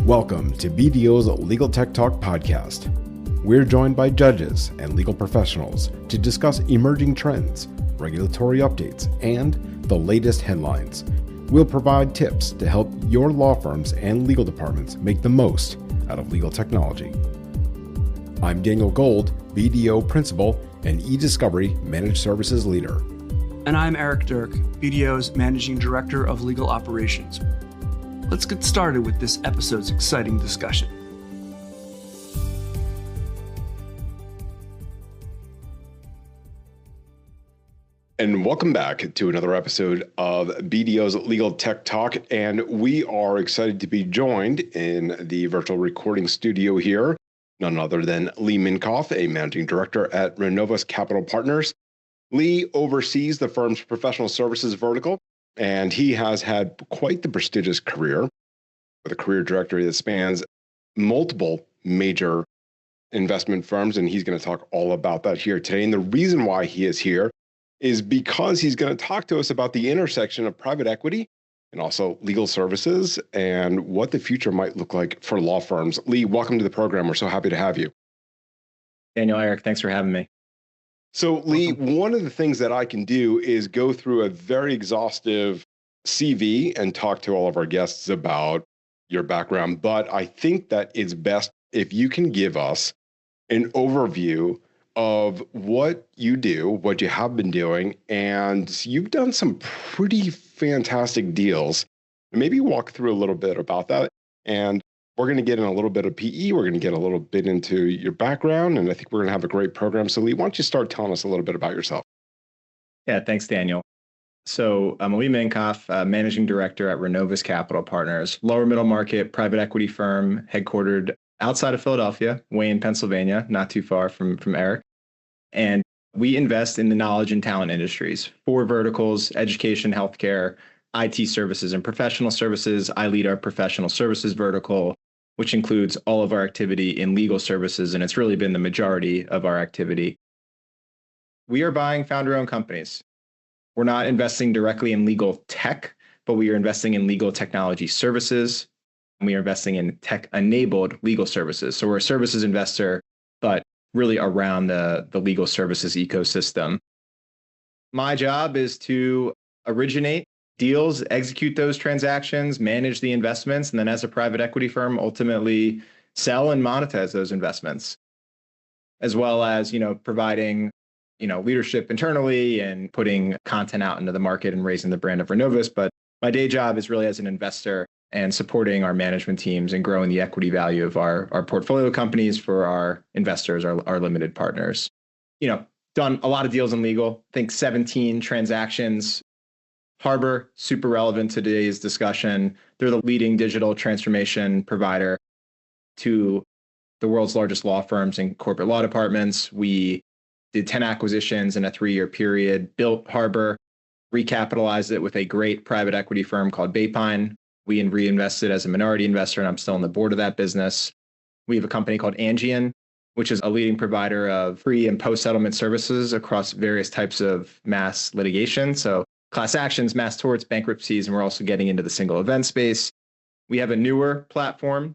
Welcome to BDO's Legal Tech Talk podcast. We're joined by judges and legal professionals to discuss emerging trends, regulatory updates, and the latest headlines. We'll provide tips to help your law firms and legal departments make the most out of legal technology. I'm Daniel Gold, BDO Principal and eDiscovery Managed Services Leader. And I'm Eric Dirk, BDO's Managing Director of Legal Operations. Let's get started with this episode's exciting discussion. And welcome back to another episode of BDO's Legal Tech Talk. And we are excited to be joined in the virtual recording studio here, none other than Lee Minkoff, a Managing Director at Renovus Capital Partners. Lee oversees the firm's professional services vertical, and he has had quite the prestigious career with a career directory that spans multiple major investment firms, and he's going to talk all about that here today. And the reason why he is here is because he's going to talk to us about the intersection of private equity and also legal services and what the future might look like for law firms. Lee, welcome to the program. We're so happy to have you. Daniel, Eric, thanks for having me. So, Lee, one of the things that I can do is go through a very exhaustive CV and talk to all of our guests about your background, but I think that it's best if you can give us an overview of what you do, what you have been doing, and you've done some pretty fantastic deals. Maybe walk through a little bit about that. And we're going to get in a little bit of PE. We're going to get a little bit into your background, and I think we're going to have a great program. So Lee, why don't you start telling us a little bit about yourself? Yeah, thanks, Daniel. So I'm Lee Minkoff, Managing Director at Renovus Capital Partners, lower middle market private equity firm headquartered outside of Philadelphia, Wayne, Pennsylvania, not too far from Eric. And we invest in the knowledge and talent industries, 4 verticals: education, healthcare, IT services, and professional services. I lead our professional services vertical, which includes all of our activity in legal services, and it's really been the majority of our activity. We are buying founder-owned companies. We're not investing directly in legal tech, but we are investing in legal technology services. We are investing in tech-enabled legal services. So we're a services investor, but really around the legal services ecosystem. My job is to originate deals, execute those transactions, manage the investments, and then as a private equity firm, ultimately sell and monetize those investments, as well as, providing, leadership internally and putting content out into the market and raising the brand of Renovus. But my day job is really as an investor and supporting our management teams and growing the equity value of our portfolio companies for our investors, our limited partners. Done a lot of deals in legal, I think 17 transactions. Harbor, super relevant to today's discussion. They're the leading digital transformation provider to the world's largest law firms and corporate law departments. We did 10 acquisitions in a 3-year period, built Harbor, recapitalized it with a great private equity firm called Baypine. We reinvested as a minority investor, and I'm still on the board of that business. We have a company called Angian, which is a leading provider of pre- and post-settlement services across various types of mass litigation. So class actions, mass torts, bankruptcies, and we're also getting into the single event space. We have a newer platform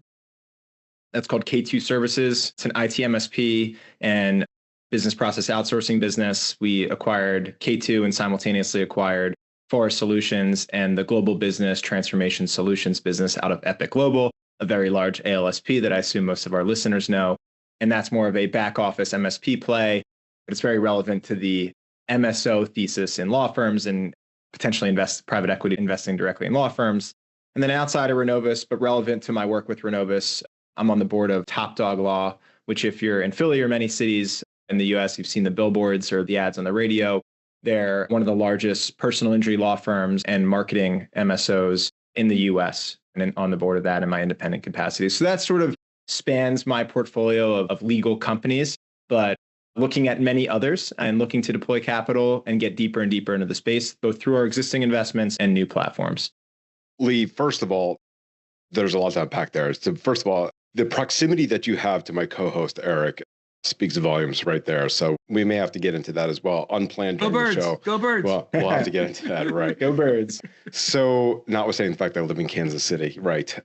that's called K2 Services. It's an IT MSP and business process outsourcing business. We acquired K2 and simultaneously acquired Forest Solutions and the global business transformation solutions business out of Epic Global, a very large ALSP that I assume most of our listeners know. And that's more of a back office MSP play, but it's very relevant to the MSO thesis in law firms and potentially private equity investing directly in law firms. And then outside of Renovus, but relevant to my work with Renovus, I'm on the board of Top Dog Law, which if you're in Philly or many cities in the US, you've seen the billboards or the ads on the radio. They're one of the largest personal injury law firms and marketing MSOs in the US, and on the board of that in my independent capacity. So that sort of spans my portfolio of legal companies, but looking at many others and looking to deploy capital and get deeper and deeper into the space, both through our existing investments and new platforms. Lee, first of all, there's a lot to unpack there. So first of all, the proximity that you have to my co-host, Eric, speaks volumes right there. So we may have to get into that as well. Unplanned during the show. Go Birds. Well, we'll have to get into that, right? Go Birds. So notwithstanding the fact that I live in Kansas City, right?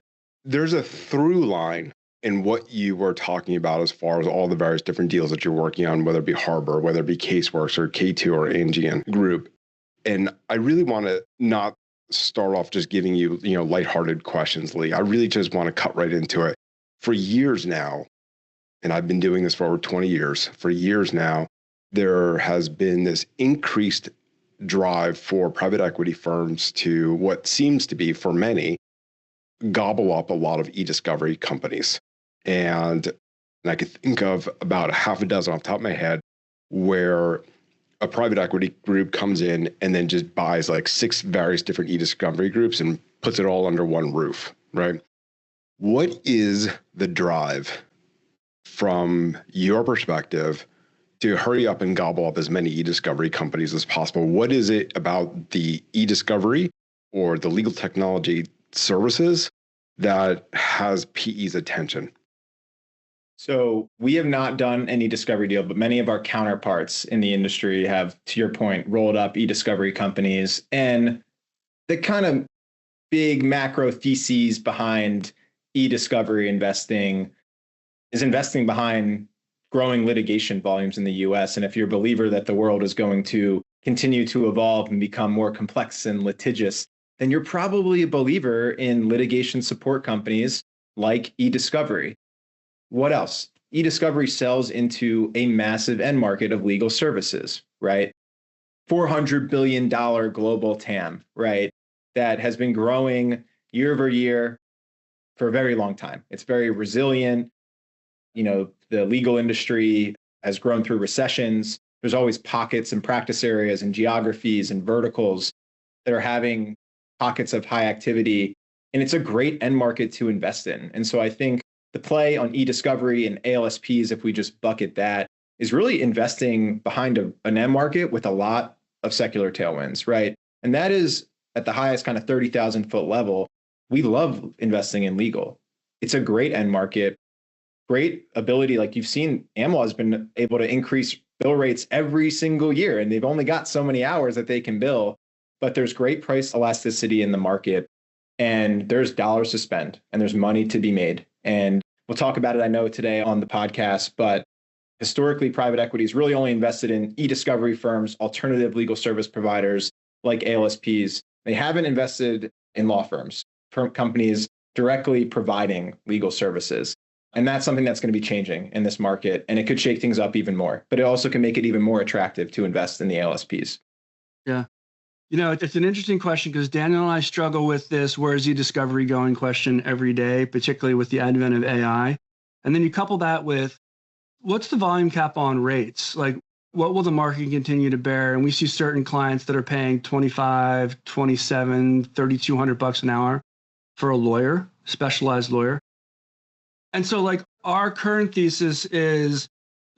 there's a through line in what you were talking about as far as all the various different deals that you're working on, whether it be Harbor, whether it be Caseworks or K2 or Angian Group. And I really want to not start off just giving you, lighthearted questions, Lee. I really just want to cut right into it. For years now, and I've been doing this for over 20 years, for years now, there has been this increased drive for private equity firms to what seems to be, for many, gobble up a lot of e-discovery companies. And I could think of about a half a dozen off the top of my head where a private equity group comes in and then just buys like 6 various different e-discovery groups and puts it all under one roof, right? What is the drive from your perspective to hurry up and gobble up as many e-discovery companies as possible? What is it about the e-discovery or the legal technology services that has PE's attention? So we have not done any discovery deal, but many of our counterparts in the industry have, to your point, rolled up e-discovery companies. And the kind of big macro theses behind e-discovery investing is investing behind growing litigation volumes in the US. And if you're a believer that the world is going to continue to evolve and become more complex and litigious, then you're probably a believer in litigation support companies like e-discovery. What else? E-discovery sells into a massive end market of legal services, right? $400 billion global TAM, right? That has been growing year over year for a very long time. It's very resilient. The legal industry has grown through recessions. There's always pockets and practice areas and geographies and verticals that are having pockets of high activity. And it's a great end market to invest in. And so I think the play on e-discovery and ALSPs, if we just bucket that, is really investing behind an end market with a lot of secular tailwinds, right? And that is at the highest kind of 30,000 foot level. We love investing in legal. It's a great end market, great ability. Like you've seen, AmLaw has been able to increase bill rates every single year, and they've only got so many hours that they can bill, but there's great price elasticity in the market, and there's dollars to spend, and there's money to be made. And we'll talk about it, I know, today on the podcast, but historically, private equity is really only invested in e-discovery firms, alternative legal service providers like ALSPs. They haven't invested in law firms, companies directly providing legal services. And that's something that's going to be changing in this market, and it could shake things up even more, but it also can make it even more attractive to invest in the ALSPs. Yeah. It's an interesting question because Daniel and I struggle with this where's e-discovery going question every day, particularly with the advent of AI. And then you couple that with what's the volume cap on rates? Like, what will the market continue to bear? And we see certain clients that are paying $25, $27, $3,200 an hour for a lawyer, specialized lawyer. And so like our current thesis is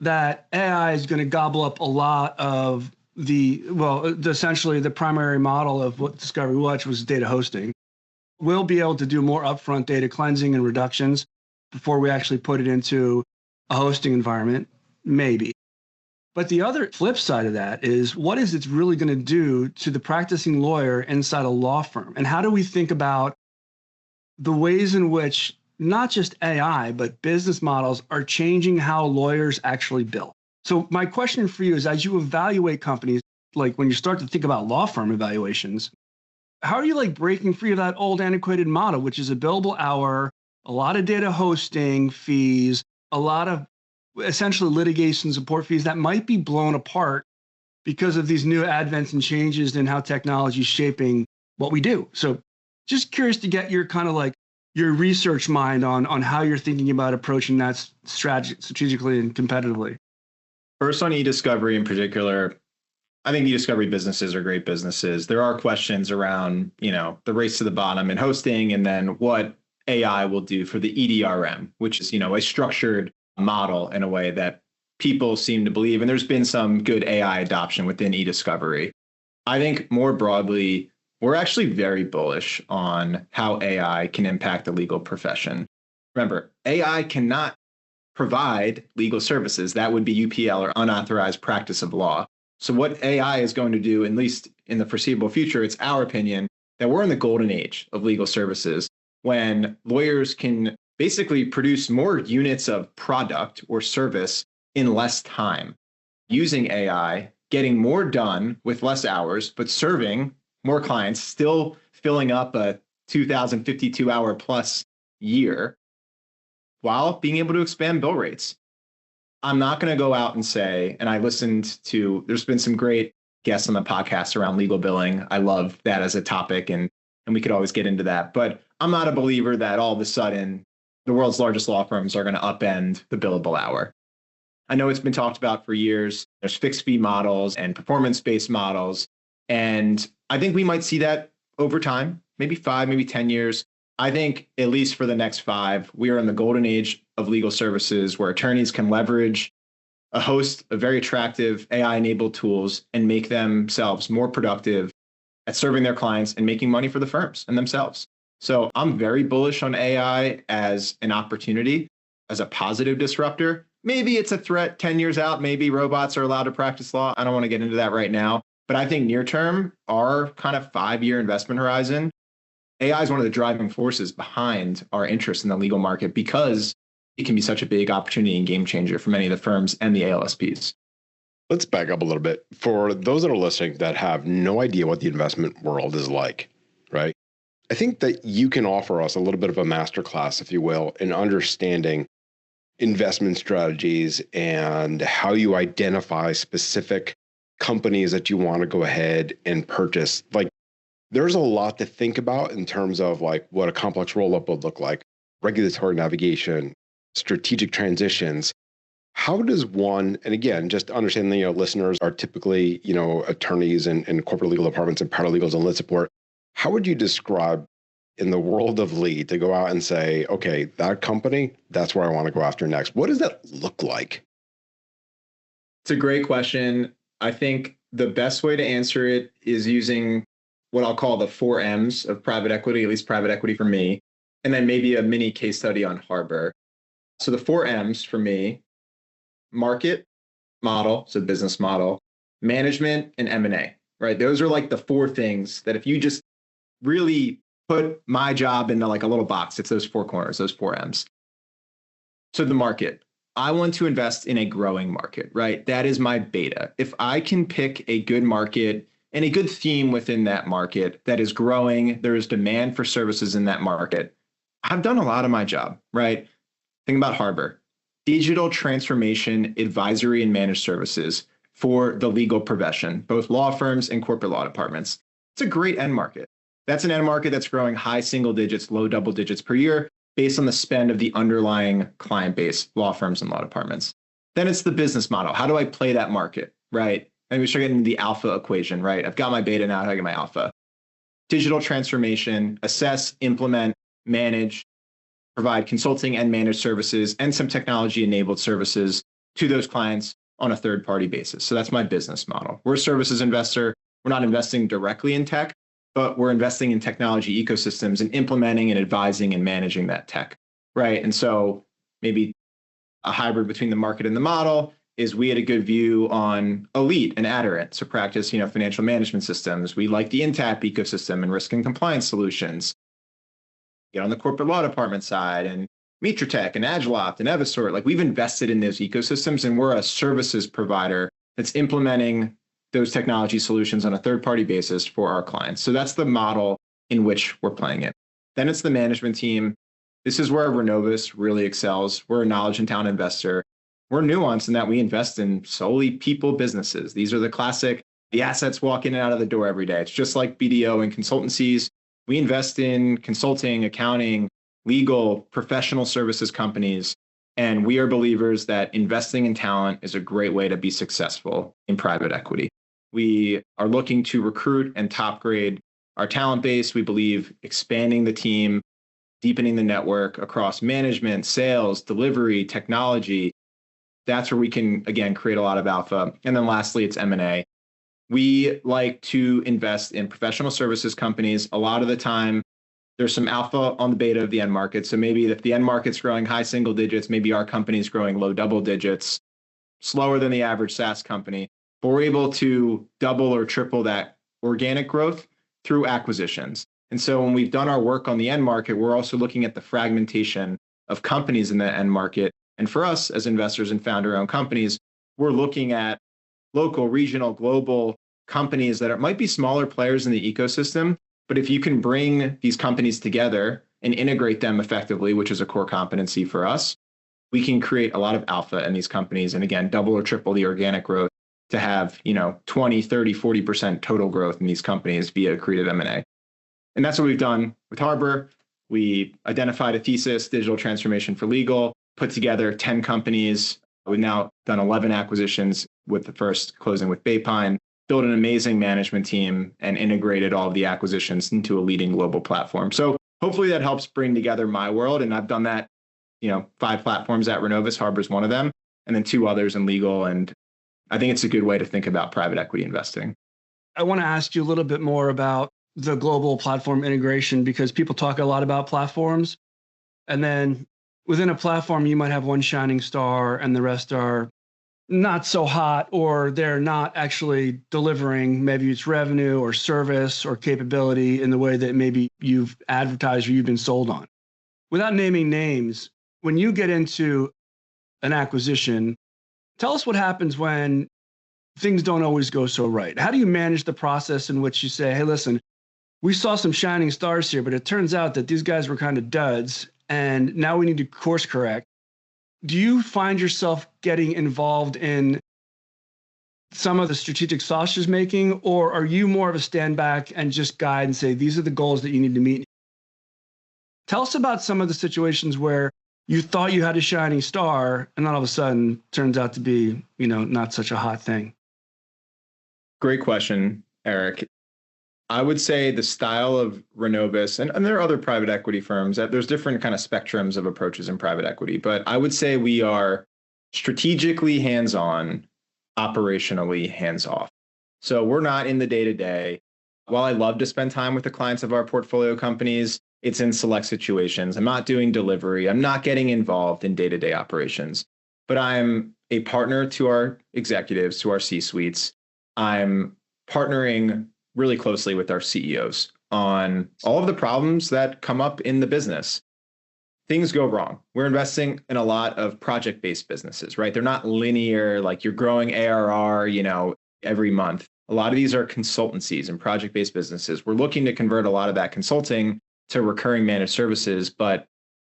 that AI is going to gobble up a lot of essentially the primary model of what Discovery Watch was data hosting. We'll be able to do more upfront data cleansing and reductions before we actually put it into a hosting environment, maybe. But the other flip side of that is what is it really going to do to the practicing lawyer inside a law firm? And how do we think about the ways in which not just AI, but business models are changing how lawyers actually bill? So my question for you is, as you evaluate companies, like when you start to think about law firm evaluations, how are you like breaking free of that old antiquated model, which is a billable hour, a lot of data hosting fees, a lot of essentially litigation support fees that might be blown apart because of these new advents and changes in how technology is shaping what we do? So just curious to get your kind of like your research mind on how you're thinking about approaching that strategically and competitively. First, on e-discovery in particular, I think e-discovery businesses are great businesses. There are questions around, the race to the bottom in hosting, and then what AI will do for the EDRM, which is, a structured model in a way that people seem to believe. And there's been some good AI adoption within e-discovery. I think more broadly, we're actually very bullish on how AI can impact the legal profession. Remember, AI cannot provide legal services. That would be UPL, or unauthorized practice of law. So what AI is going to do, at least in the foreseeable future, it's our opinion that we're in the golden age of legal services. when lawyers can basically produce more units of product or service in less time using AI, getting more done with less hours, but serving more clients, still filling up a 2,052 hour plus year while being able to expand bill rates. I'm not going to go out and say, and I listened to, there's been some great guests on the podcast around legal billing. I love that as a topic, and we could always get into that. But I'm not a believer that all of a sudden the world's largest law firms are going to upend the billable hour. I know it's been talked about for years. There's fixed fee models and performance-based models. And I think we might see that over time, maybe 5, maybe 10 years. I think at least for the next 5, we are in the golden age of legal services where attorneys can leverage a host of very attractive AI-enabled tools and make themselves more productive at serving their clients and making money for the firms and themselves. So I'm very bullish on AI as an opportunity, as a positive disruptor. Maybe it's a threat 10 years out. Maybe robots are allowed to practice law. I don't want to get into that right now. But I think near term, our kind of 5-year investment horizon, AI is one of the driving forces behind our interest in the legal market because it can be such a big opportunity and game changer for many of the firms and the ALSPs. Let's back up a little bit. For those that are listening that have no idea what the investment world is like, right? I think that you can offer us a little bit of a masterclass, if you will, in understanding investment strategies and how you identify specific companies that you want to go ahead and purchase. Like, there's a lot to think about in terms of like what a complex roll-up would look like, regulatory navigation, strategic transitions. How does one, and again, just understanding, listeners are typically, attorneys and corporate legal departments and paralegals and lit support. How would you describe in the world of lead to go out and say, okay, that company, that's where I want to go after next? What does that look like? It's a great question. I think the best way to answer it is using what I'll call the 4 M's of private equity, at least private equity for me, and then maybe a mini case study on Harbor. So the 4 M's for me: market, model, so business model, management, and M&A, right? Those are like the 4 things that if you just really put my job into like a little box, it's those 4 corners, those 4 M's. So the market, I want to invest in a growing market, right? That is my beta. If I can pick a good market and a good theme within that market that is growing, there is demand for services in that market, I've done a lot of my job, right? Think about Harbor. Digital transformation, advisory, and managed services for the legal profession, both law firms and corporate law departments. It's a great end market. That's an end market that's growing high single digits, low double digits per year based on the spend of the underlying client base, law firms and law departments. Then it's the business model. How do I play that market, right? And we start getting into the alpha equation, right? I've got my beta, now how do I get my alpha? Digital transformation, assess, implement, manage, provide consulting and managed services and some technology-enabled services to those clients on a third-party basis. So that's my business model. We're a services investor. We're not investing directly in tech, but we're investing in technology ecosystems and implementing and advising and managing that tech, right? And so maybe a hybrid between the market and the model is we had a good view on Elite and Aderant, so practice, financial management systems. We like the Intapp ecosystem and risk and compliance solutions. Get on the corporate law department side and Mitratech and Agiloft and Evisort. Like, we've invested in those ecosystems and we're a services provider that's implementing those technology solutions on a third-party basis for our clients. So that's the model in which we're playing it. Then it's the management team. This is where Renovus really excels. We're a knowledge and talent investor. We're nuanced in that we invest in solely people businesses. These are the assets walk in and out of the door every day. It's just like BDO and consultancies. We invest in consulting, accounting, legal, professional services companies. And we are believers that investing in talent is a great way to be successful in private equity. We are looking to recruit and top grade our talent base. We believe expanding the team, deepening the network across management, sales, delivery, technology. That's where we can, again, create a lot of alpha. And then lastly, it's M&A. We like to invest in professional services companies. A lot of the time, there's some alpha on the beta of the end market. So maybe if the end market's growing high single digits, maybe our company's growing low double digits, slower than the average SaaS company. But we're able to double or triple that organic growth through acquisitions. And so when we've done our work on the end market, we're also looking at the fragmentation of companies in the end market. And for us as investors and founder-owned companies, we're looking at local, regional, global companies that might be smaller players in the ecosystem. But if you can bring these companies together and integrate them effectively, which is a core competency for us, we can create a lot of alpha in these companies. And again, double or triple the organic growth to have, 20, 30, 40% total growth in these companies via accretive M&A. And that's what we've done with Harbor. We identified a thesis, digital transformation for legal, put together 10 companies. We've now done 11 acquisitions, with the first closing with Baypine, built an amazing management team, and integrated all of the acquisitions into a leading global platform. So hopefully that helps bring together my world. And I've done that, 5 platforms at Renovis. Harbor's one of them, and then 2 others in legal. And I think it's a good way to think about private equity investing. I want to ask you a little bit more about the global platform integration, because people talk a lot about platforms. And then within a platform, you might have one shining star and the rest are not so hot, or they're not actually delivering. Maybe it's revenue or service or capability in the way that maybe you've advertised or you've been sold on. Without naming names, when you get into an acquisition, tell us what happens when things don't always go so right. How do you manage the process in which you say, hey, listen, we saw some shining stars here, but it turns out that these guys were kind of duds, and now we need to course correct. Do you find yourself getting involved in some of the strategic sausage making, or are you more of a stand back and just guide and say, these are the goals that you need to meet? Tell us about some of the situations where you thought you had a shining star and then all of a sudden turns out to be, not such a hot thing. Great question, Eric. I would say the style of Renovis, and there are other private equity firms, that there's different kind of spectrums of approaches in private equity, but I would say we are strategically hands-on, operationally hands-off. So we're not in the day-to-day. While I love to spend time with the clients of our portfolio companies, it's in select situations. I'm not doing delivery. I'm not getting involved in day-to-day operations, but I'm a partner to our executives, to our C-suites. I'm partnering really closely with our CEOs on all of the problems that come up in the business. Things go wrong. We're investing in a lot of project-based businesses, right? They're not linear, like you're growing ARR, every month. A lot of these are consultancies and project-based businesses. We're looking to convert a lot of that consulting to recurring managed services, but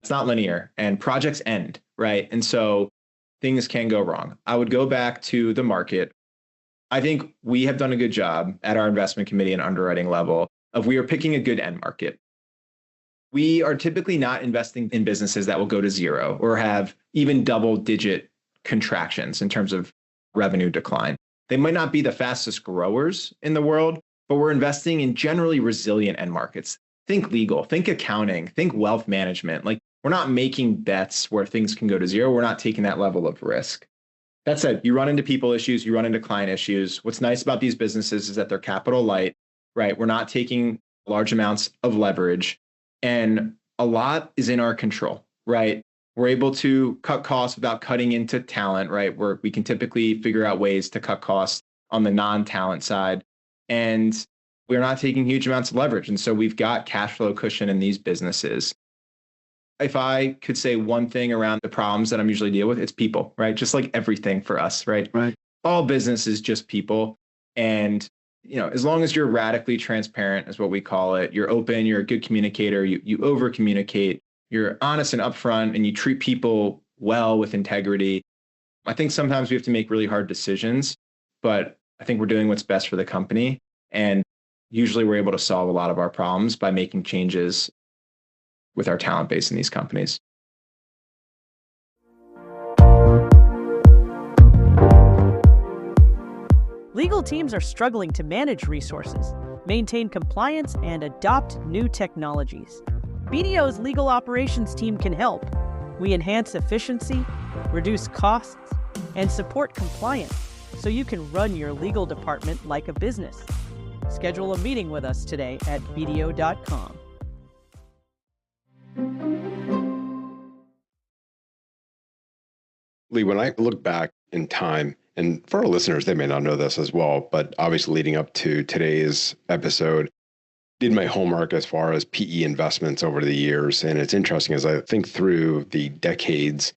it's not linear and projects end, right? And so things can go wrong. I would go back to the market. I think we have done a good job at our investment committee and underwriting level of we are picking a good end market. We are typically not investing in businesses that will go to zero or have even double-digit contractions in terms of revenue decline. They might not be the fastest growers in the world, but we're investing in generally resilient end markets. Think legal, think accounting, think wealth management. Like, we're not making bets where things can go to zero. We're not taking that level of risk. That said, you run into people issues, you run into client issues. What's nice about these businesses is that they're capital light, right? We're not taking large amounts of leverage, and a lot is in our control, right? We're able to cut costs without cutting into talent, right? We can typically figure out ways to cut costs on the non-talent side, and we're not taking huge amounts of leverage. And so we've got cash flow cushion in these businesses. If I could say one thing around the problems that I'm usually deal with, it's people, right? Just like everything for us, right? Right. All business is just people. And, as long as you're radically transparent is what we call it, you're open, you're a good communicator, you over communicate, you're honest and upfront, and you treat people well with integrity. I think sometimes we have to make really hard decisions, but I think we're doing what's best for the company. And usually we're able to solve a lot of our problems by making changes with our talent base in these companies. Legal teams are struggling to manage resources, maintain compliance, and adopt new technologies. BDO's legal operations team can help. We enhance efficiency, reduce costs, and support compliance so you can run your legal department like a business. Schedule a meeting with us today at bdo.com. Lee, when I look back in time, and for our listeners, they may not know this as well, but obviously leading up to today's episode, did my homework as far as PE investments over the years. And it's interesting as I think through the decades,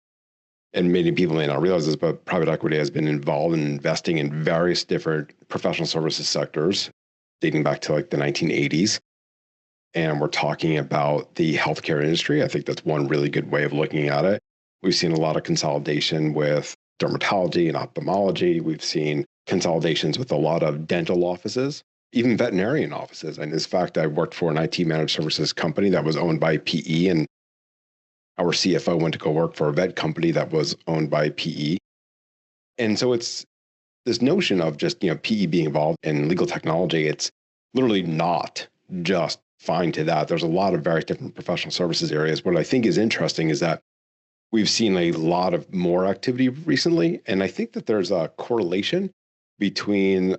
and many people may not realize this, but private equity has been involved in investing in various different professional services sectors dating back to like the 1980s. And we're talking about the healthcare industry. I think that's one really good way of looking at it. We've seen a lot of consolidation with dermatology and ophthalmology. We've seen consolidations with a lot of dental offices, even veterinarian offices. And in fact, I worked for an IT managed services company that was owned by PE, and our CFO went to go work for a vet company that was owned by PE. And so it's this notion of just, PE being involved in legal technology. It's literally not just fine to that. There's a lot of various different professional services areas. What I think is interesting is that we've seen a lot of more activity recently. And I think that there's a correlation between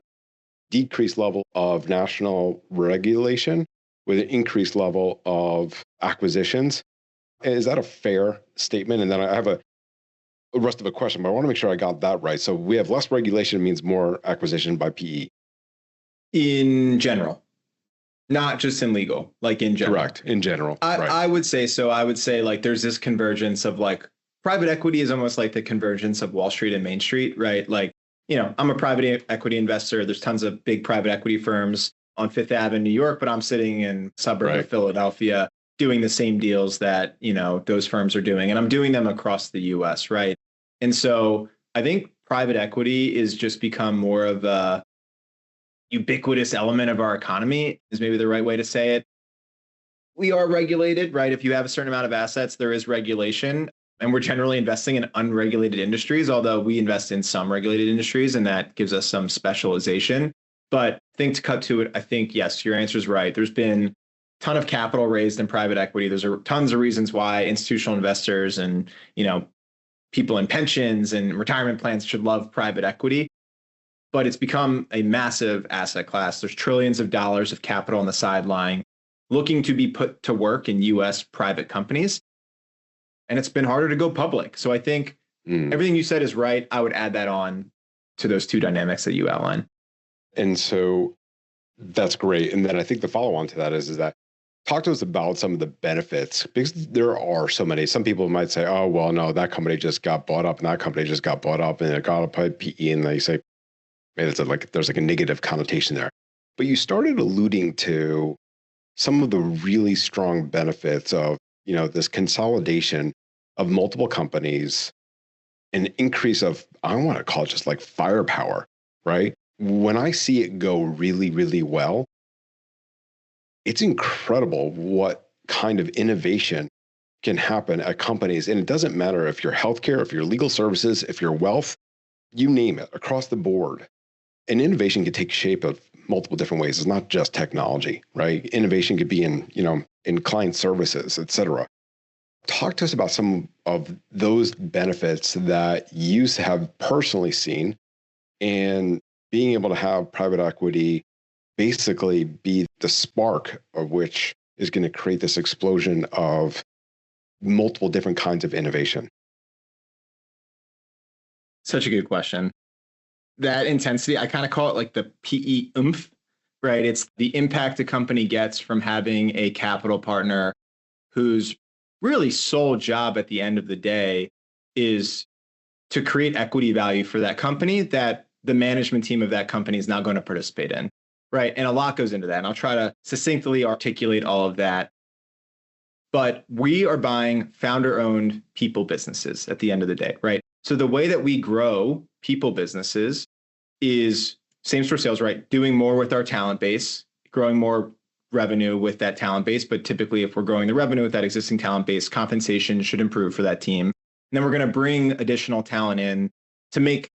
decreased level of national regulation with an increased level of acquisitions. Is that a fair statement? And then I have a rest of a question, but I want to make sure I got that right. So we have less regulation means more acquisition by PE. In general, not just in legal, like in general. Correct. In general. I would say so. I would say like there's this convergence of like private equity is almost like the convergence of Wall Street and Main Street, right? Like, I'm a private equity investor. There's tons of big private equity firms on Fifth Ave in New York, but I'm sitting in suburb of Philadelphia doing the same deals that, those firms are doing. And I'm doing them across the US, right? And so I think private equity is just become more of a ubiquitous element of our economy, is maybe the right way to say it. We are regulated, right? If you have a certain amount of assets, there is regulation. And we're generally investing in unregulated industries, although we invest in some regulated industries, and that gives us some specialization. But I think to cut to it, I think, yes, your answer is right. There's been a ton of capital raised in private equity. There's tons of reasons why institutional investors and, people in pensions and retirement plans should love private equity. But it's become a massive asset class. There's trillions of dollars of capital on the sideline looking to be put to work in US private companies. And it's been harder to go public. So I think everything you said is right. I would add that on to those two dynamics that you outlined. And so that's great. And then I think the follow-on to that is that talk to us about some of the benefits, because there are so many. Some people might say, oh, well, no, that company just got bought up and that company just got bought up and it got up by PE. And they say, maybe there's like a negative connotation there. But you started alluding to some of the really strong benefits of, this consolidation of multiple companies, an increase of, I don't want to call it just like firepower, right? When I see it go really, really well, it's incredible what kind of innovation can happen at companies. And it doesn't matter if you're healthcare, if you're legal services, if you're wealth, you name it, across the board. And innovation can take shape of multiple different ways. It's not just technology, right? Innovation could be in client services, et cetera. Talk to us about some of those benefits that you have personally seen, and being able to have private equity basically be the spark of which is going to create this explosion of multiple different kinds of innovation. Such a good question. That intensity, I kind of call it like the PE oomph, right? It's the impact a company gets from having a capital partner whose really sole job at the end of the day is to create equity value for that company that the management team of that company is now going to participate in, right? And a lot goes into that. And I'll try to succinctly articulate all of that. But we are buying founder-owned people businesses at the end of the day, right? So the way that we grow people businesses is same-store sales, right? Doing more with our talent base, growing more revenue with that talent base. But typically, if we're growing the revenue with that existing talent base, compensation should improve for that team. And then we're going to bring additional talent in to make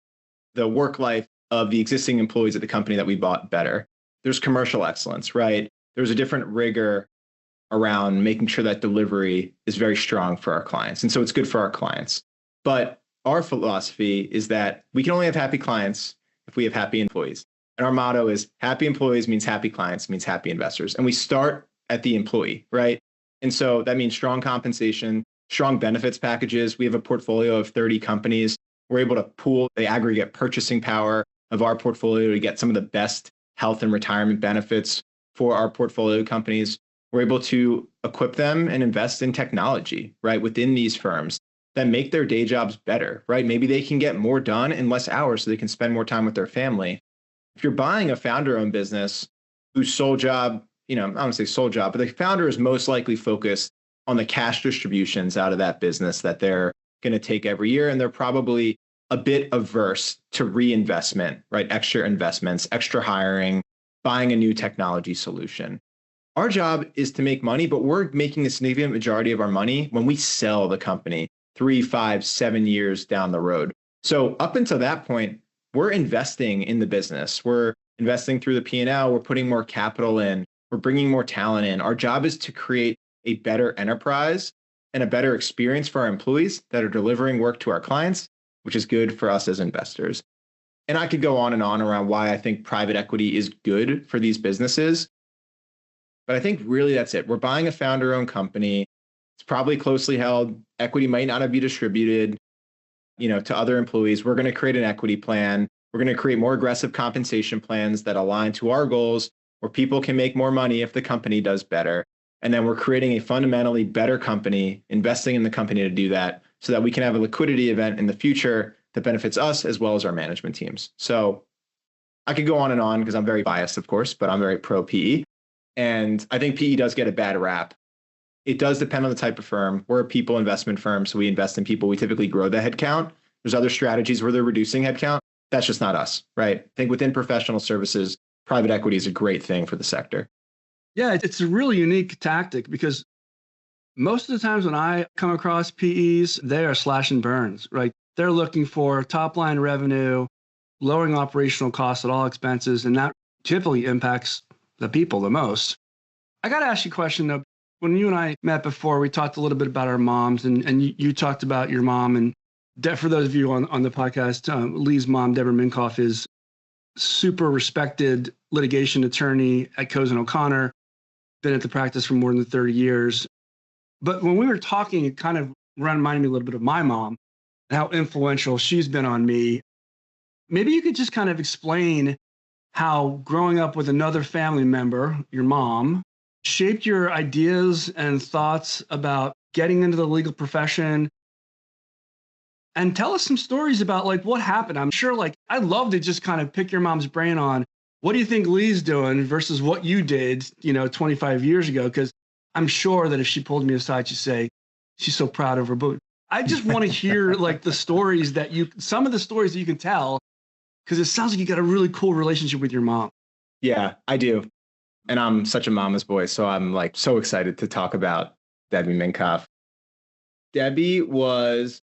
the work life of the existing employees at the company that we bought better. There's commercial excellence, right? There's a different rigor around making sure that delivery is very strong for our clients. And so it's good for our clients. But our philosophy is that we can only have happy clients if we have happy employees. And our motto is happy employees means happy clients means happy investors. And we start at the employee, right? And so that means strong compensation, strong benefits packages. We have a portfolio of 30 companies. We're able to pool the aggregate purchasing power of our portfolio to get some of the best health and retirement benefits for our portfolio companies. We're able to equip them and invest in technology, right, within these firms that make their day jobs better, right? Maybe they can get more done in less hours so they can spend more time with their family. If you're buying a founder-owned business whose sole job, I don't want to say sole job, but the founder is most likely focused on the cash distributions out of that business that they're going to take every year. And they're probably a bit averse to reinvestment, right? Extra investments, extra hiring, buying a new technology solution. Our job is to make money, but we're making a significant majority of our money when we sell the company 3, 5, 7 years down the road. So up until that point, we're investing in the business. We're investing through the P&L. We're putting more capital in. We're bringing more talent in. Our job is to create a better enterprise and a better experience for our employees that are delivering work to our clients, which is good for us as investors. And I could go on and on around why I think private equity is good for these businesses. But I think really that's it. We're buying a founder-owned company. It's probably closely held. Equity might not be distributed, to other employees. We're going to create an equity plan. We're going to create more aggressive compensation plans that align to our goals, where people can make more money if the company does better. And then we're creating a fundamentally better company, investing in the company to do that, so that we can have a liquidity event in the future that benefits us as well as our management teams. So I could go on and on because I'm very biased, of course, but I'm very pro PE. And I think PE does get a bad rap. It does depend on the type of firm. We're a people investment firm, so we invest in people. We typically grow the headcount. There's other strategies where they're reducing headcount. That's just not us, right? I think within professional services, private equity is a great thing for the sector. Yeah, it's a really unique tactic because most of the times when I come across PEs, they are slash and burns, right? They're looking for top line revenue, lowering operational costs at all expenses, and that typically impacts the people the most. I got to ask you a question though. When you and I met before, we talked a little bit about our moms, and you talked about your mom. And for those of you on the podcast, Lee's mom, Deborah Minkoff, is super respected litigation attorney at Cozen O'Connor, been at the practice for more than 30 years. But when we were talking, it kind of reminded me a little bit of my mom and how influential she's been on me. Maybe you could just kind of explain how growing up with another family member, your mom, shaped your ideas and thoughts about getting into the legal profession. And tell us some stories about what happened. I'm sure I'd love to just kind of pick your mom's brain on what do you think Lee's doing versus what you did, 25 years ago? Because I'm sure that if she pulled me aside, she'd say she's so proud of her. But I just want to hear the stories some of the stories that you can tell, because it sounds like you got a really cool relationship with your mom. Yeah, I do. And I'm such a mama's boy. So I'm so excited to talk about Debbie Minkoff. Debbie was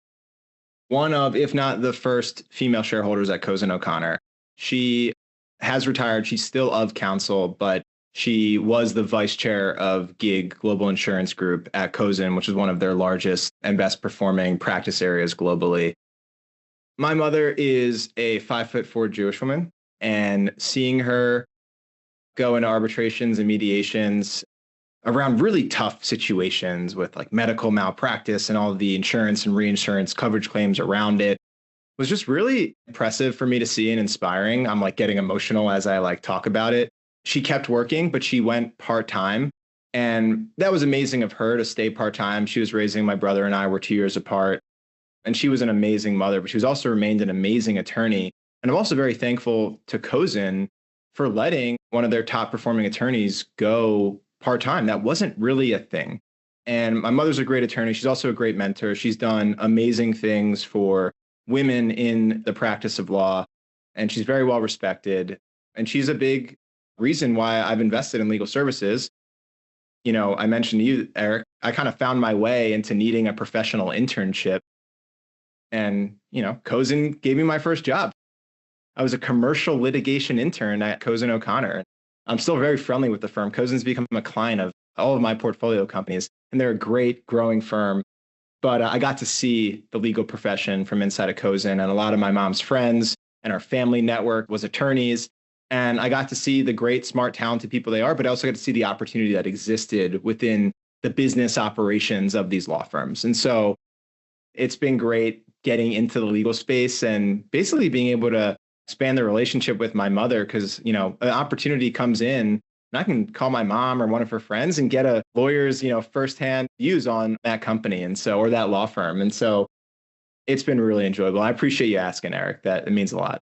one of, if not the first female shareholders at Cozen O'Connor. She has retired. She's still of counsel, but she was the vice chair of GIG, Global Insurance Group at Cozen, which is one of their largest and best performing practice areas globally. My mother is a 5'4" Jewish woman, and seeing her go into arbitrations and mediations around really tough situations with medical malpractice and all of the insurance and reinsurance coverage claims around it was just really impressive for me to see and inspiring. I'm getting emotional as I talk about it. She kept working, but she went part-time. And that was amazing of her to stay part-time. She was raising my brother and I were 2 years apart. And she was an amazing mother, but she was also remained an amazing attorney. And I'm also very thankful to Cozen for letting one of their top performing attorneys go part-time. That wasn't really a thing. And my mother's a great attorney. She's also a great mentor. She's done amazing things for women in the practice of law, and she's very well respected. And she's a big reason why I've invested in legal services. I mentioned to you, Eric, I kind of found my way into needing a professional internship. And, Cozen gave me my first job. I was a commercial litigation intern at Cozen O'Connor. I'm still very friendly with the firm. Cozen's become a client of all of my portfolio companies, and they're a great growing firm. But I got to see the legal profession from inside of Cozen, and a lot of my mom's friends and our family network was attorneys. And I got to see the great, smart, talented people they are, but I also got to see the opportunity that existed within the business operations of these law firms. And so it's been great getting into the legal space and basically being able to expand the relationship with my mother because, an opportunity comes in And I can call my mom or one of her friends and get a lawyer's, firsthand views on that company or that law firm. And so it's been really enjoyable. I appreciate you asking, Eric. It means a lot.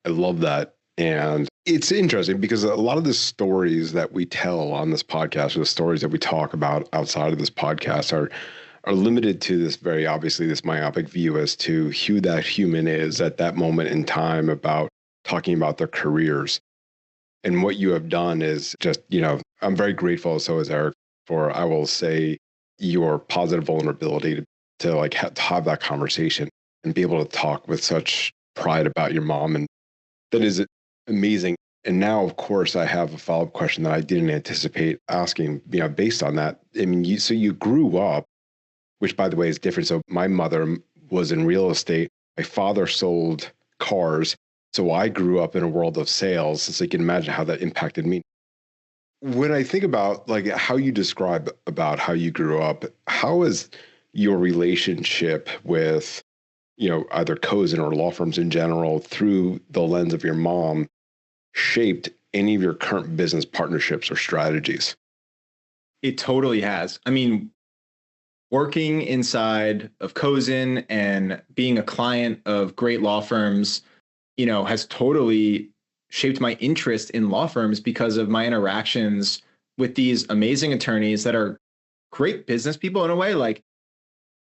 I love that. And it's interesting because a lot of the stories that we tell on this podcast, or the stories that we talk about outside of this podcast, are limited to this this myopic view as to who that human is at that moment in time, about talking about their careers. And what you have done is just, I'm very grateful, so is Eric, for, I will say, your positive vulnerability to have that conversation and be able to talk with such pride about your mom. And that is amazing. And now, of course, I have a follow-up question that I didn't anticipate asking, based on that. I mean, you grew up, which, by the way, is different. So my mother was in real estate. My father sold cars. So I grew up in a world of sales. So you can imagine how that impacted me. When I think about how you describe about how you grew up, how is your relationship with, either Cozen or law firms in general through the lens of your mom shaped any of your current business partnerships or strategies? It totally has. I mean, working inside of Cozen and being a client of great law firms, has totally shaped my interest in law firms because of my interactions with these amazing attorneys that are great business people in a way. Like,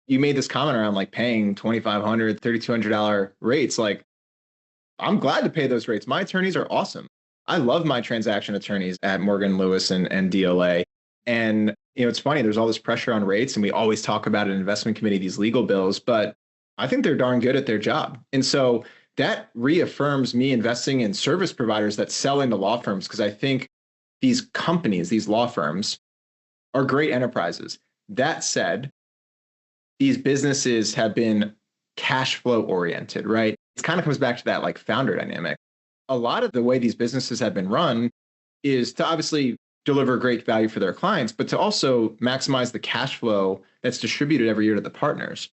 you made this comment around paying $2,500, $3,200 rates. I'm glad to pay those rates. My attorneys are awesome. I love my transaction attorneys at Morgan Lewis and DLA. And, it's funny, there's all this pressure on rates, and we always talk about in investment committee, these legal bills, but I think they're darn good at their job. And so that reaffirms me investing in service providers that sell into law firms, because I think these companies, these law firms, are great enterprises. That said, these businesses have been cash flow oriented, right? It kind of comes back to that founder dynamic. A lot of the way these businesses have been run is to obviously deliver great value for their clients, but to also maximize the cash flow that's distributed every year to the partners.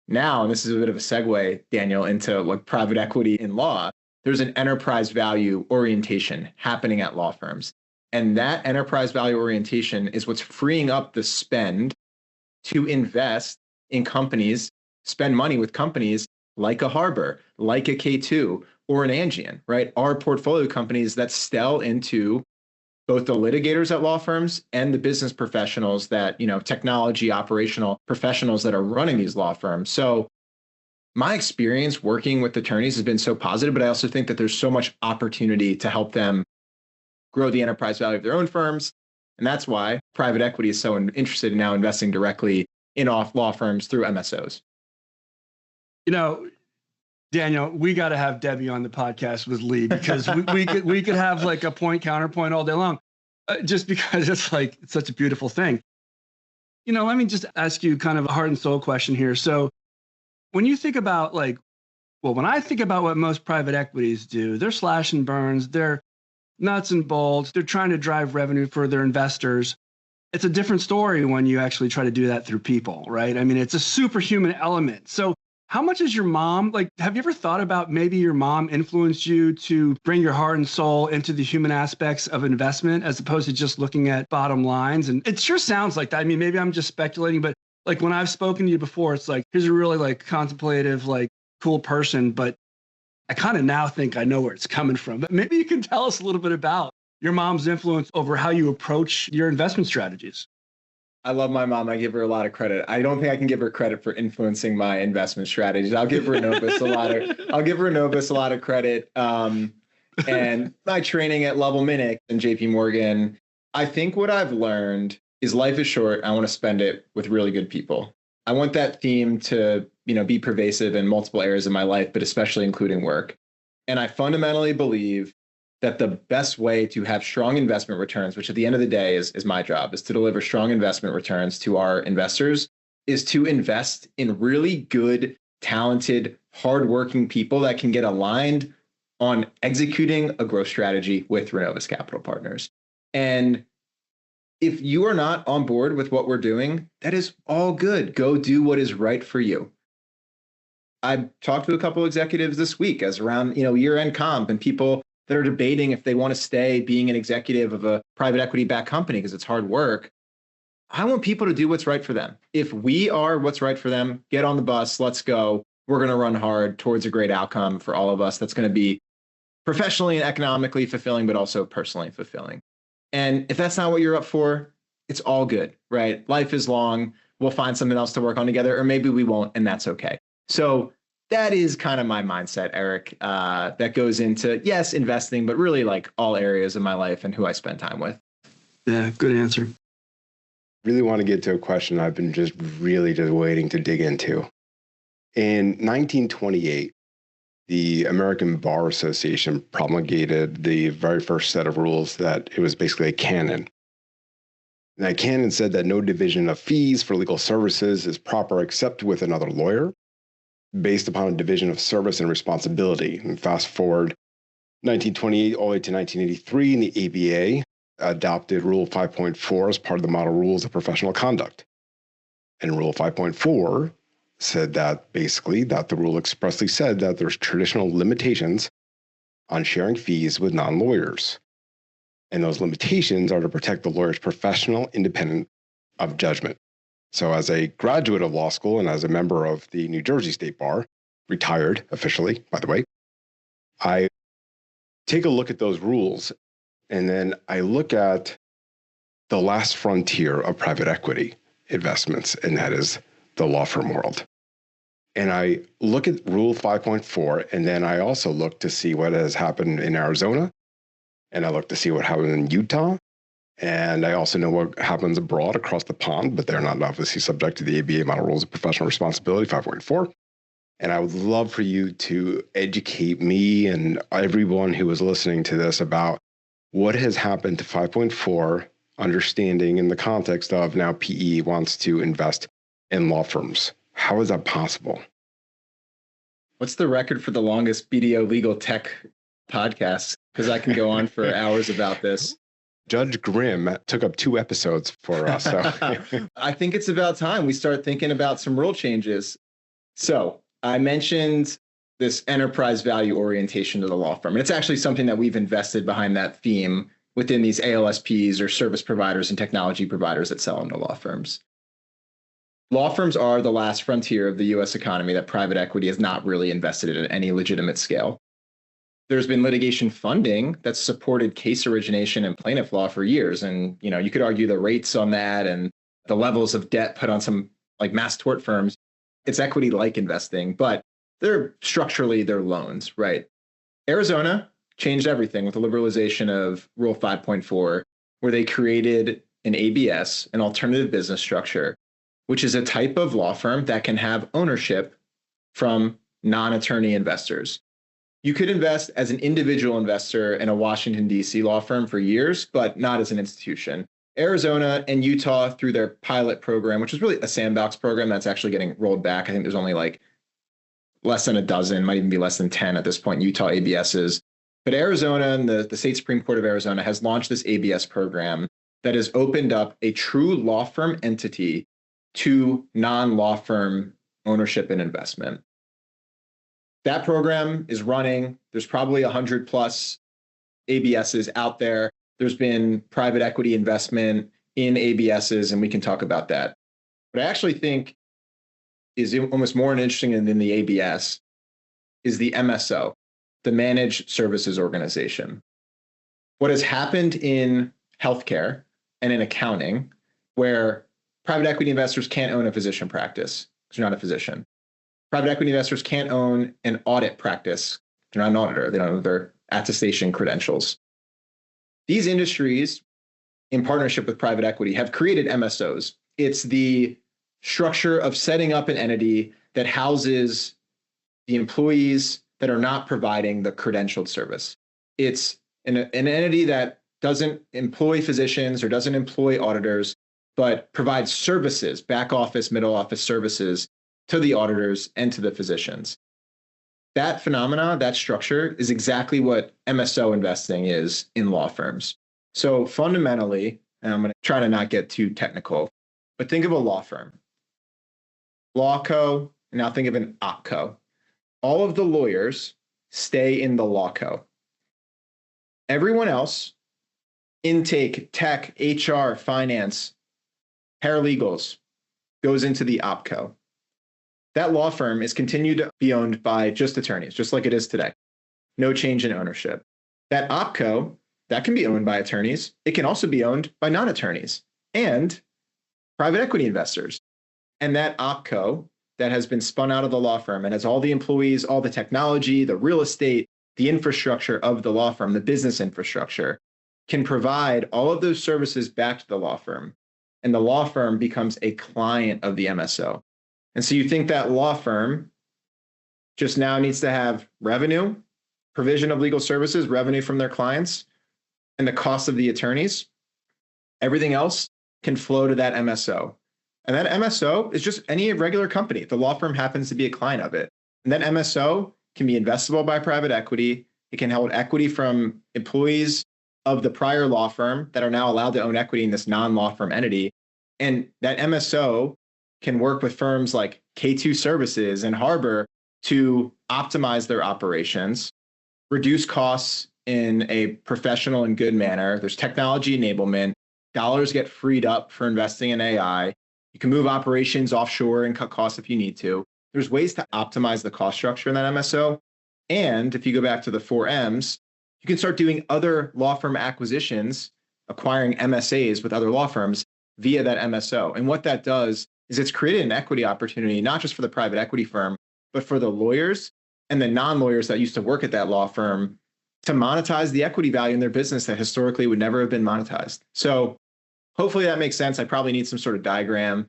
Now, and this is a bit of a segue, Daniel, into private equity in law, there's an enterprise value orientation happening at law firms. And that enterprise value orientation is what's freeing up the spend to invest in companies, spend money with companies like a Harbor, like a K2, or an Angian, right? Our portfolio companies that sell into both the litigators at law firms and the business professionals that, technology operational professionals that are running these law firms. So my experience working with attorneys has been so positive, but I also think that there's so much opportunity to help them grow the enterprise value of their own firms. And that's why private equity is so interested in now investing directly in law firms through MSOs. Daniel, we got to have Debbie on the podcast with Lee, because we could have a point counterpoint all day long, just because it's such a beautiful thing. Let me just ask you kind of a heart and soul question here. So when you think about when I think about what most private equities do, they're slash and burns, they're nuts and bolts, they're trying to drive revenue for their investors. It's a different story when you actually try to do that through people, right? I mean, it's a superhuman element. So how much is your mom, have you ever thought about maybe your mom influenced you to bring your heart and soul into the human aspects of investment as opposed to just looking at bottom lines? And it sure sounds like that. I mean, maybe I'm just speculating, but when I've spoken to you before, it's here's a really contemplative, cool person, but I kind of now think I know where it's coming from. But maybe you can tell us a little bit about your mom's influence over how you approach your investment strategies. I love my mom. I give her a lot of credit. I don't think I can give her credit for influencing my investment strategies. I'll give Renovus a lot of credit. And my training at Lovell Minnick and JP Morgan, I think what I've learned is life is short. I want to spend it with really good people. I want that theme to, be pervasive in multiple areas of my life, but especially including work. And I fundamentally believe that the best way to have strong investment returns, which at the end of the day is my job, is to deliver strong investment returns to our investors, is to invest in really good, talented, hardworking people that can get aligned on executing a growth strategy with Renovus Capital Partners. And if you are not on board with what we're doing, that is all good. Go do what is right for you. I talked to a couple executives this week as around, year-end comp, and people that are debating if they want to stay being an executive of a private equity backed company because it's hard work. I want people to do what's right for them. If we are what's right for them, get on the bus, let's go. We're going to run hard towards a great outcome for all of us. That's going to be professionally and economically fulfilling, but also personally fulfilling. And if that's not what you're up for, it's all good, right? Life is long. We'll find something else to work on together, or maybe we won't, and that's okay. So that is kind of my mindset, Eric, that goes into, yes, investing, but really like all areas of my life and who I spend time with. Yeah, good answer. Really want to get to a question I've been just waiting to dig into. In 1928, the American Bar Association promulgated the very first set of rules that it was basically a canon. And that canon said that no division of fees for legal services is proper except with another lawyer, based upon a division of service and responsibility. And fast forward 1928 all the way to 1983, and the ABA adopted Rule 5.4 as part of the Model Rules of Professional Conduct. And Rule 5.4 said that basically that the rule expressly said that there's traditional limitations on sharing fees with non-lawyers. And those limitations are to protect the lawyer's professional independence of judgment. So as a graduate of law school and as a member of the New Jersey State Bar, retired officially, by the way, I take a look at those rules and then I look at the last frontier of private equity investments, and that is the law firm world. And I look at Rule 5.4, and then I also look to see what has happened in Arizona, and I look to see what happened in Utah, and I also know what happens abroad across the pond, but they're not obviously subject to the ABA Model Rules of Professional Responsibility 5.4. And I would love for you to educate me and everyone who is listening to this about what has happened to 5.4, understanding in the context of now PE wants to invest in law firms. How is that possible? What's the record for the longest BDO legal tech podcast? Because I can go on for hours about this. Judge Grimm took up 2 episodes for us. So. I think it's about time we start thinking about some rule changes. So I mentioned this enterprise value orientation to the law firm. And it's actually something that we've invested behind that theme within these ALSPs or service providers and technology providers that sell into law firms. Law firms are the last frontier of the US economy that private equity has not really invested in at any legitimate scale. There's been litigation funding that's supported case origination and plaintiff law for years. And, you could argue the rates on that and the levels of debt put on some like mass tort firms. It's equity-like investing, but they're loans, right? Arizona changed everything with the liberalization of Rule 5.4, where they created an ABS, an alternative business structure, which is a type of law firm that can have ownership from non-attorney investors. You could invest as an individual investor in a Washington, D.C. law firm for years, but not as an institution. Arizona and Utah, through their pilot program, which is really a sandbox program that's actually getting rolled back. I think there's only like less than a dozen, might even be less than 10 at this point, Utah ABSs. But Arizona and the State Supreme Court of Arizona has launched this ABS program that has opened up a true law firm entity to non-law firm ownership and investment. That program is running. There's probably 100 plus ABSs out there. There's been private equity investment in ABSs, and we can talk about that. What I actually think is almost more interesting than the ABS is the MSO, the Managed Services Organization. What has happened in healthcare and in accounting, where private equity investors can't own a physician practice because you're not a physician. Private equity investors can't own an audit practice. They're not an auditor. They don't have their attestation credentials. These industries, in partnership with private equity, have created MSOs. It's the structure of setting up an entity that houses the employees that are not providing the credentialed service. It's an entity that doesn't employ physicians or doesn't employ auditors, but provides services, back office, middle office services to the auditors and to the physicians. That phenomena, that structure, is exactly what MSO investing is in law firms. So fundamentally, and I'm going to try to not get too technical, but think of a law firm. Lawco, and now think of an opco. All of the lawyers stay in the lawco. Everyone else, intake, tech, HR, finance, paralegals, goes into the OpCo. That law firm is continued to be owned by just attorneys, just like it is today. No change in ownership. That OpCo, that can be owned by attorneys. It can also be owned by non-attorneys and private equity investors. And that OpCo that has been spun out of the law firm and has all the employees, all the technology, the real estate, the infrastructure of the law firm, the business infrastructure, can provide all of those services back to the law firm. And the law firm becomes a client of the MSO. And so you think that law firm just now needs to have revenue, provision of legal services, revenue from their clients, and the cost of the attorneys. Everything else can flow to that MSO. And that MSO is just any regular company. The law firm happens to be a client of it. And that MSO can be investable by private equity. It can hold equity from employees of the prior law firm that are now allowed to own equity in this non-law firm entity. And that MSO can work with firms like K2 Services and Harbor to optimize their operations, reduce costs in a professional and good manner. There's technology enablement. Dollars get freed up for investing in AI. You can move operations offshore and cut costs if you need to. There's ways to optimize the cost structure in that MSO. And if you go back to the 4Ms, you can start doing other law firm acquisitions, acquiring MSAs with other law firms via that MSO. And what that does is it's created an equity opportunity, not just for the private equity firm, but for the lawyers and the non-lawyers that used to work at that law firm to monetize the equity value in their business that historically would never have been monetized. So hopefully that makes sense. I probably need some sort of diagram,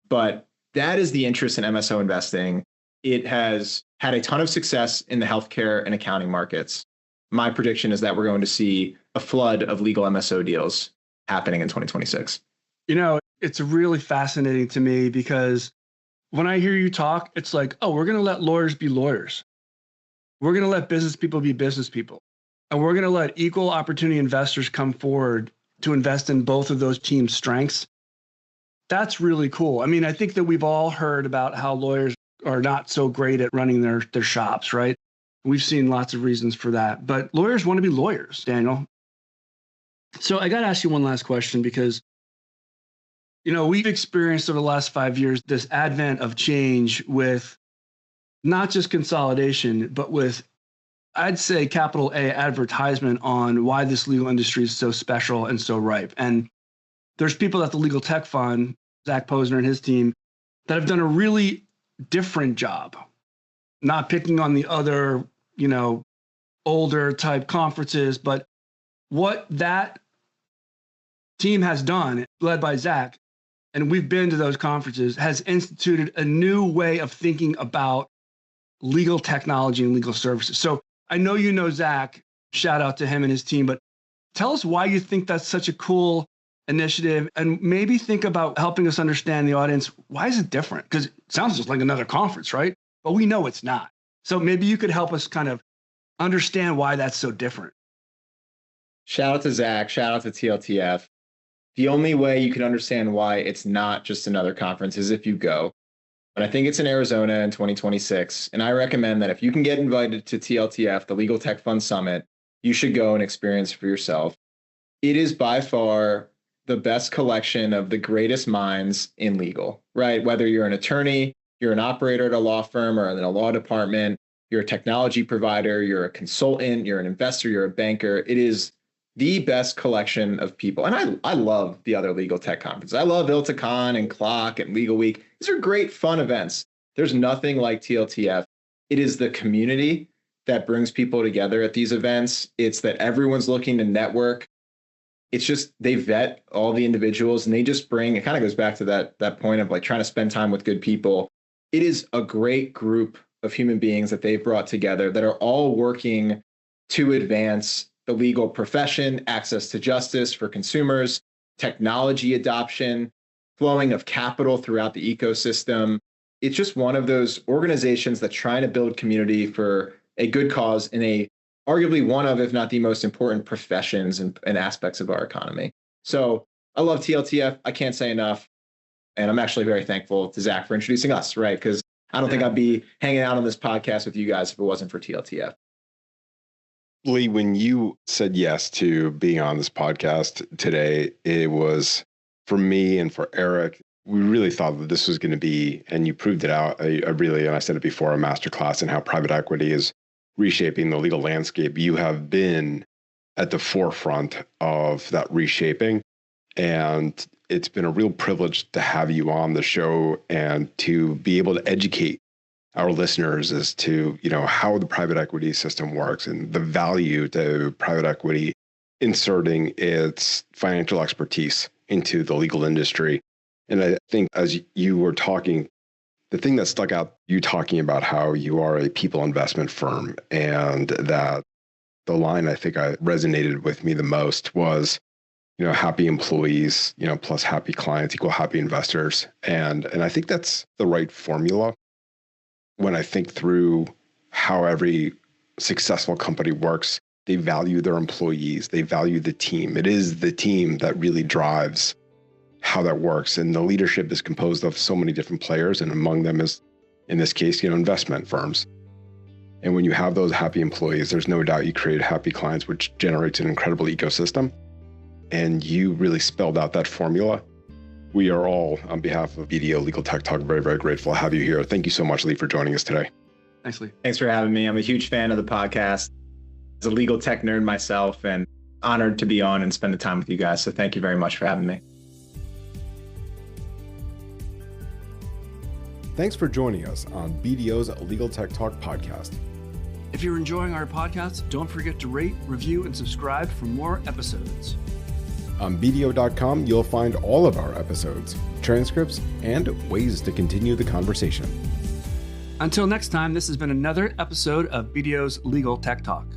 but that is the interest in MSO investing. It has had a ton of success in the healthcare and accounting markets. My prediction is that we're going to see a flood of legal MSO deals happening in 2026. You know, it's really fascinating to me because when I hear you talk, it's like, oh, we're going to let lawyers be lawyers. We're going to let business people be business people. And we're going to let equal opportunity investors come forward to invest in both of those teams' strengths. That's really cool. I mean, I think that we've all heard about how lawyers are not so great at running their shops, right? We've seen lots of reasons for that. But lawyers want to be lawyers, Daniel. So I got to ask you one last question because, you know, we've experienced over the last 5 years this advent of change with not just consolidation, but with, I'd say, capital A advertisement on why this legal industry is so special and so ripe. And there's people at the Legal Tech Fund, Zach Posner and his team, that have done a really different job, not picking on the other, you know, older type conferences, but what that team has done, led by Zach, and we've been to those conferences, has instituted a new way of thinking about legal technology and legal services. So I know you know Zach, shout out to him and his team, but tell us why you think that's such a cool initiative, and maybe think about helping us understand the audience. Why is it different? Because it sounds just like another conference, right? But we know it's not. So maybe you could help us kind of understand why that's so different. Shout out to Zach, shout out to TLTF. The only way you can understand why it's not just another conference is if you go. But I think it's in Arizona in 2026. And I recommend that if you can get invited to TLTF, the Legal Tech Fund Summit, you should go and experience for yourself. It is by far the best collection of the greatest minds in legal, right? Whether you're an attorney, you're an operator at a law firm or in a law department, you're a technology provider, you're a consultant, you're an investor, you're a banker. It is the best collection of people. And I love the other legal tech conferences. I love ILTACon and CLOC and Legal Week. These are great fun events. There's nothing like TLTF. It is the community that brings people together at these events. It's that everyone's looking to network. It's just they vet all the individuals and they just bring, it kind of goes back to that point of like trying to spend time with good people. It is a great group of human beings that they've brought together that are all working to advance the legal profession, access to justice for consumers, technology adoption, flowing of capital throughout the ecosystem. It's just one of those organizations that's trying to build community for a good cause in a arguably one of, if not the most important professions and aspects of our economy. So I love TLTF. I can't say enough. And I'm actually very thankful to Zach for introducing us, right? Because I don't think I'd be hanging out on this podcast with you guys if it wasn't for TLTF. Lee, when you said yes to being on this podcast today, it was for me and for Eric. We really thought that this was going to be, and you proved it out, and I said it before, a masterclass in how private equity is reshaping the legal landscape. You have been at the forefront of that reshaping, and it's been a real privilege to have you on the show and to be able to educate our listeners as to, how the private equity system works and the value to private equity inserting its financial expertise into the legal industry. And I think as you were talking, the thing that stuck out, you talking about how you are a people investment firm, and that the line I think I resonated with me the most was, happy employees, plus happy clients equal happy investors. And I think that's the right formula. When I think through how every successful company works, they value their employees, they value the team. It is the team that really drives how that works. And the leadership is composed of so many different players, and among them is, in this case, investment firms. And when you have those happy employees, there's no doubt you create happy clients, which generates an incredible ecosystem. And you really spelled out that formula. We are all, on behalf of BDO Legal Tech Talk, very, very grateful to have you here. Thank you so much, Lee, for joining us today. Thanks, Lee. Thanks for having me. I'm a huge fan of the podcast. As a legal tech nerd myself, and honored to be on and spend the time with you guys. So thank you very much for having me. Thanks for joining us on BDO's Legal Tech Talk podcast. If you're enjoying our podcast, don't forget to rate, review, and subscribe for more episodes. On BDO.com, you'll find all of our episodes, transcripts, and ways to continue the conversation. Until next time, this has been another episode of BDO's Legal Tech Talk.